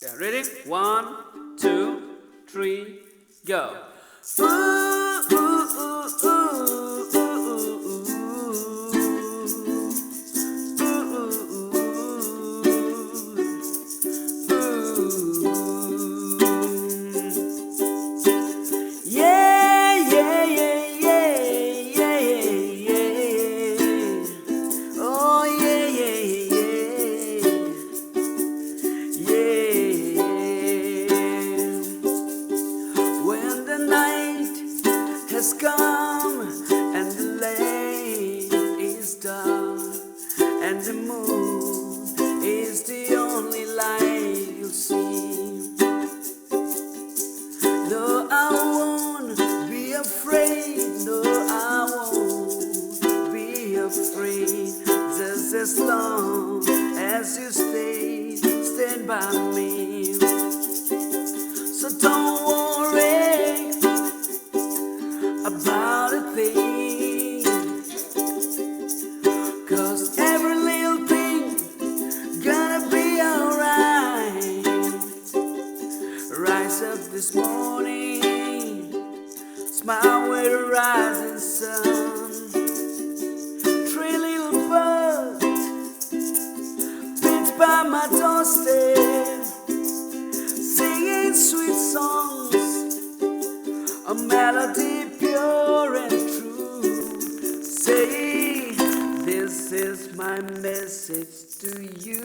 Yeah, ready? 1, 2, 3, go. Ooh, ooh, ooh, ooh, ooh, ooh, yeah, yeah, yeah, yeah, yeah, yeah. Oh, yeah, yeah, yeah, yeah. When the night has come and the lane is dark and the moon is the only light you'll see. No, I won't be afraid. No, I won't be afraid. Just as long as you stand by me. So don't worry about a thing, 'cause every little thing gonna be alright. Rise up this morning, smile with the rising sun. Three little birds pitch by my doorstep, singing sweet songs, a melody pure and true. Say, this is my message to you.